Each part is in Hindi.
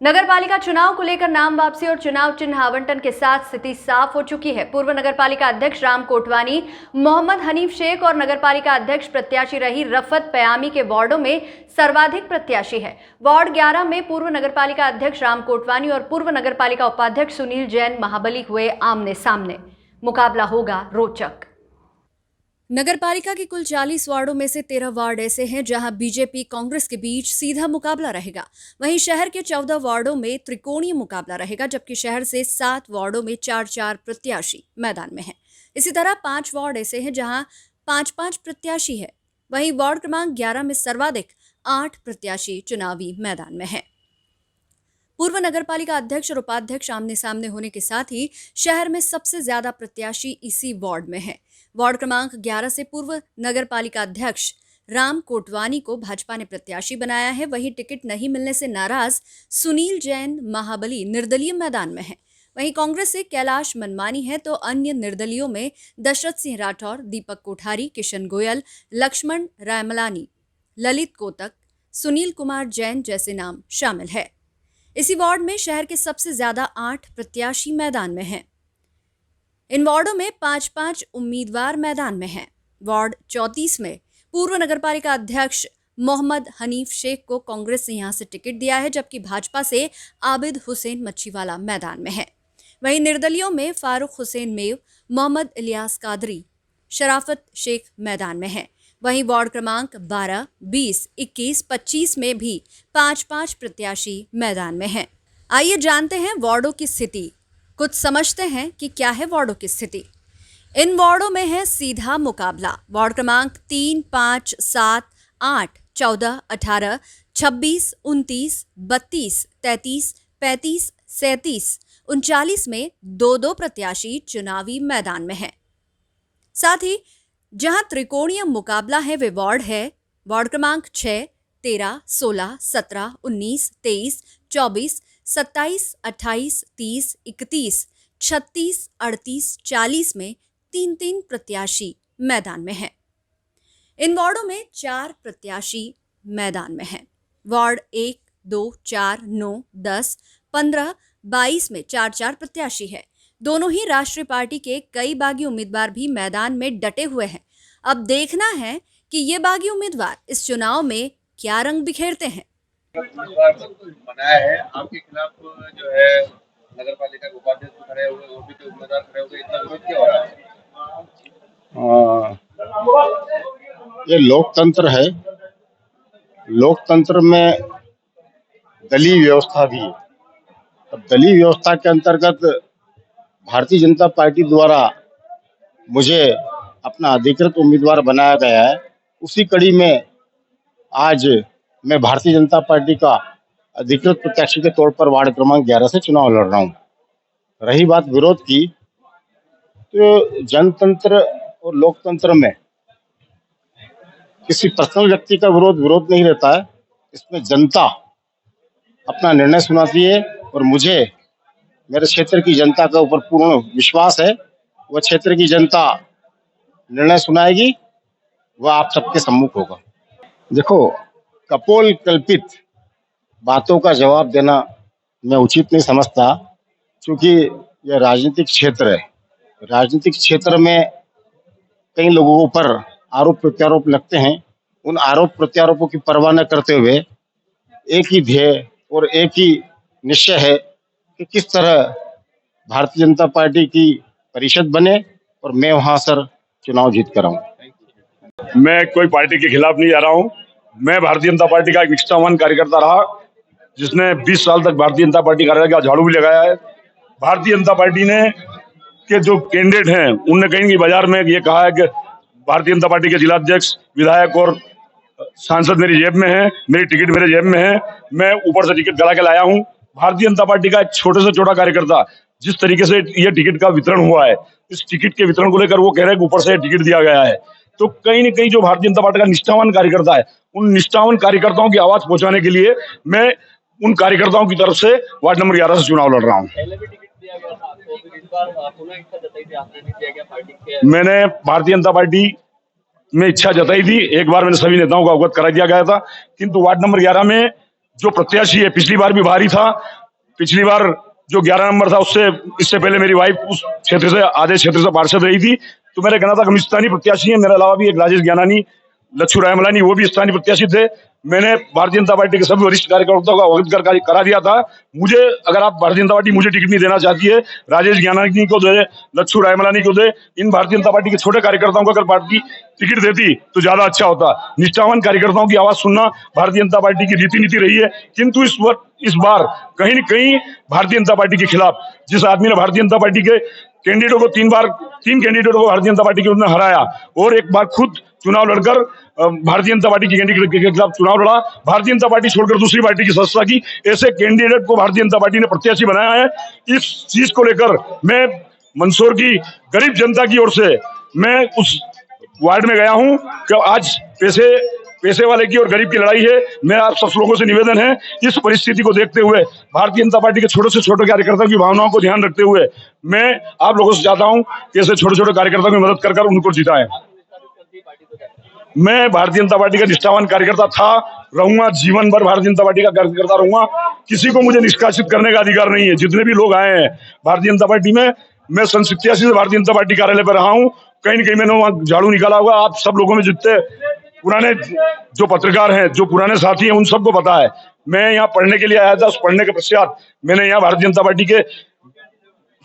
नगर पालिका चुनाव को लेकर नाम वापसी और चुनाव चिन्ह आवंटन के साथ स्थिति साफ हो चुकी है। पूर्व नगर पालिका अध्यक्ष राम कोटवानी, मोहम्मद हनीफ शेख और नगर पालिका अध्यक्ष प्रत्याशी रही रफत पयामी के वार्डों में सर्वाधिक प्रत्याशी है। वार्ड 11 में पूर्व नगर पालिका अध्यक्ष राम कोटवानी और पूर्व नगर पालिका उपाध्यक्ष सुनील जैन महाबली हुए आमने सामने। मुकाबला होगा रोचक। नगर पालिका की कुल 40 वार्डों में से 13 वार्ड ऐसे हैं जहां बीजेपी कांग्रेस के बीच सीधा मुकाबला रहेगा। वहीं शहर के 14 वार्डों में त्रिकोणीय मुकाबला रहेगा, जबकि शहर से 7 वार्डों में 4-4 प्रत्याशी मैदान में हैं। इसी तरह 5 वार्ड ऐसे हैं जहां 5-5 प्रत्याशी है। वहीं वार्ड क्रमांक 11 में सर्वाधिक 8 प्रत्याशी चुनावी मैदान में हैं। पूर्व नगर पालिका अध्यक्ष और उपाध्यक्ष आमने सामने होने के साथ ही शहर में सबसे ज्यादा प्रत्याशी इसी वार्ड में हैं। वार्ड क्रमांक 11 से पूर्व नगर पालिका अध्यक्ष राम कोटवानी को भाजपा ने प्रत्याशी बनाया है। वहीं टिकट नहीं मिलने से नाराज सुनील जैन महाबली निर्दलीय मैदान में हैं। वहीं कांग्रेस से कैलाश मनमानी है तो अन्य निर्दलीयों में दशरथ सिंह राठौर, दीपक कोठारी, किशन गोयल, लक्ष्मण रायमलानी, ललित कोतक, सुनील कुमार जैन जैसे नाम शामिल है। इसी वार्ड में शहर के सबसे ज्यादा 8 प्रत्याशी मैदान में हैं। इन वार्डों में 5-5 उम्मीदवार मैदान में हैं। वार्ड 34 में पूर्व नगरपालिका अध्यक्ष मोहम्मद हनीफ शेख को कांग्रेस ने यहां से टिकट दिया है, जबकि भाजपा से आबिद हुसैन मच्छीवाला मैदान में है। वहीं निर्दलियों में फारूक हुसैन मेव, मोहम्मद इलियास कादरी, शराफत शेख मैदान में है। वहीं वार्ड क्रमांक 12, 20, 21, 25 में भी 5-5 प्रत्याशी मैदान में हैं। आइए जानते हैं वार्डों की स्थिति। कुछ समझते हैं कि क्या है वार्डों की स्थिति। इन वार्डों में है सीधा मुकाबला। वार्ड क्रमांक 3, 5, 7, 8, 14, 18, 26, 29, 32, 33, 35, 37, 39 में 2-2 प्रत्याशी चुनावी मैदान में हैं। साथ ही जहां त्रिकोणीय मुकाबला है वे वार्ड है वार्ड क्रमांक 6, 13, 16, 17, 19, 23, 24, 27, 28, 30, 31, 36, 38, 40 में 3-3 प्रत्याशी मैदान में हैं। इन वार्डों में 4 प्रत्याशी मैदान में हैं। वार्ड 1, 2, 4, 9, 10, 15, 22 में 4-4 प्रत्याशी है। दोनों ही राष्ट्रीय पार्टी के कई बागी उम्मीदवार भी मैदान में डटे हुए हैं। अब देखना है कि ये बागी उम्मीदवार इस चुनाव में क्या रंग बिखेरते हैं। बनाया है आपके खिलाफ जो है नगर पालिका के उपाध्यक्ष खड़े हुए, वो भी उम्मीदवार खड़े हुए, इतना विरोध क्यों हो रहा है? ये लोकतंत्र है। लोकतंत्र में दलीय व्यवस्था भी है। अब दलीय व्यवस्था के अंतर्गत भारतीय जनता पार्टी द्वारा मुझे अपना अधिकृत उम्मीदवार बनाया गया है। उसी कड़ी में आज मैं भारतीय जनता पार्टी का अधिकृत प्रत्याशी के तौर पर वार्ड क्रमांक 11 से चुनाव लड़ रहा हूँ। रही बात विरोध की, तो जनतंत्र और लोकतंत्र में किसी पर्सनल व्यक्ति का विरोध नहीं रहता है। इसमें जनता अपना निर्णय सुनाती है और मुझे मेरे क्षेत्र की जनता के ऊपर पूर्ण विश्वास है। वह क्षेत्र की जनता निर्णय सुनाएगी, वह आप सबके सम्मुख होगा। देखो, कपोल कल्पित बातों का जवाब देना मैं उचित नहीं समझता, क्योंकि यह राजनीतिक क्षेत्र है। राजनीतिक क्षेत्र में कई लोगों पर आरोप प्रत्यारोप लगते हैं। उन आरोप प्रत्यारोपों की परवाह न करते हुए एक ही ध्येय और एक ही निश्चय है कि किस तरह भारतीय जनता पार्टी की परिषद बने और मैं वहां सर चुनाव जीत कर आऊं। मैं कोई पार्टी के खिलाफ नहीं जा रहा हूं। मैं भारतीय जनता पार्टी का एक निष्ठावान कार्यकर्ता रहा, जिसने 20 साल तक भारतीय जनता पार्टी कार्यालय का झाड़ू भी लगाया है। भारतीय जनता पार्टी ने के जो कैंडिडेट हैं, उनने कहीं की बाजार में ये कहा है कि भारतीय जनता पार्टी के जिलाध्यक्ष, विधायक और सांसद मेरी जेब में है, मेरी टिकट मेरे जेब में है, मैं ऊपर से टिकट करा के लाया हूं। भारतीय जनता पार्टी का एक छोटे से छोटा कार्यकर्ता, जिस तरीके से ये टिकट का वितरण हुआ है, इस टिकट के वितरण को लेकर वो कह रहे हैं कि ऊपर से टिकट दिया गया है। तो कहीं न कहीं जो भारतीय जनता पार्टी का निष्ठावान कार्यकर्ता है, उन निष्ठावान कार्यकर्ताओं की आवाज पहुंचाने के लिए मैं उन कार्यकर्ताओं की तरफ से वार्ड नंबर 11 से चुनाव लड़ रहा हूँ। मैंने भारतीय जनता पार्टी में इच्छा जताई थी, एक बार मैंने सभी नेताओं को अवगत करा दिया गया था, किंतु वार्ड नंबर 11 में जो प्रत्याशी है, पिछली बार भी भारी था, पिछली बार जो 11 नंबर था उससे इससे पहले मेरी वाइफ उस क्षेत्र से आधे क्षेत्र से पार्षद रही थी, तो मैंने कहना था कि हम स्थानीय प्रत्याशी हैं। मेरे अलावा भी एक राजेश ज्ञानानी, लच्छू रायमलानी, वो भी स्थानीय प्रत्याशी थे। मैंने भारतीय जनता पार्टी के सभी वरिष्ठ कार्यकर्ताओं को अवगत करा दिया था। मुझे, अगर आप भारतीय जनता पार्टी मुझे टिकट नहीं देना चाहती है, राजेश ज्ञानानी को दे, लच्छू रायमलानी को दे, इन भारतीय जनता पार्टी के छोटे कार्यकर्ताओं को अगर पार्टी टिकट देती तो ज्यादा अच्छा होता। निष्ठावान कार्यकर्ताओं की आवाज सुनना भारतीय जनता पार्टी की रीति नीति रही है, किंतु इस बार कहीं न कहीं भारतीय जनता पार्टी के खिलाफ, जिस आदमी ने भारतीय जनता पार्टी के कैंडिडेटों को तीन कैंडिडेटों को भारतीय जनता पार्टी के उन्होंने हराया और एक बार खुद चुनाव लड़कर भारतीय जनता पार्टी के कैंडिडेट के खिलाफ चुनाव लड़ा, भारतीय जनता पार्टी छोड़कर दूसरी पार्टी की सदस्यता की, ऐसे कैंडिडेट को भारतीय जनता पार्टी ने प्रत्याशी बनाया है। इस चीज को लेकर मैं मंदसौर की गरीब जनता की ओर से मैं उस वार्ड में गया हूं कि आज पैसे वाले की और गरीब की लड़ाई है। मेरा आप सब लोगों से निवेदन है, इस परिस्थिति को देखते हुए भारतीय जनता पार्टी के छोटे से छोटे कार्यकर्ताओं की भावनाओं को ध्यान रखते हुए मैं आप लोगों से चाहता हूं कि ऐसे छोटे छोटे कार्यकर्ताओं की मदद कर उनको जिताएं। मैं भारतीय जनता पार्टी का निष्ठावान कार्यकर्ता था, रहूंगा, जीवन भर भारतीय जनता पार्टी का कार्यकर्ता रहूंगा। किसी को मुझे निष्कासित करने का अधिकार नहीं है। जितने भी लोग आए हैं भारतीय जनता पार्टी में, मैं सन 87 से भारतीय जनता पार्टी कार्यालय पर रहा हूं, कहीं न कहीं मैंने वहां झाड़ू निकाला होगा। आप सब लोगों में जितने पुराने जो पत्रकार हैं, जो पुराने साथी हैं, उन सबको पता है। मैं यहाँ पढ़ने के लिए आया था, उस पढ़ने के पश्चात मैंने यहाँ भारतीय जनता पार्टी के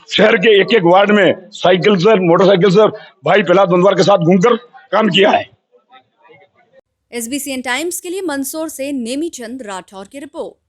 शहर के एक एक वार्ड में साइकिल से, मोटरसाइकिल से भाई प्रहलाद बंदवार के साथ घूमकर काम किया है। SBCN टाइम्स के लिए मंदसौर से नेमी चंद राठौर की रिपोर्ट।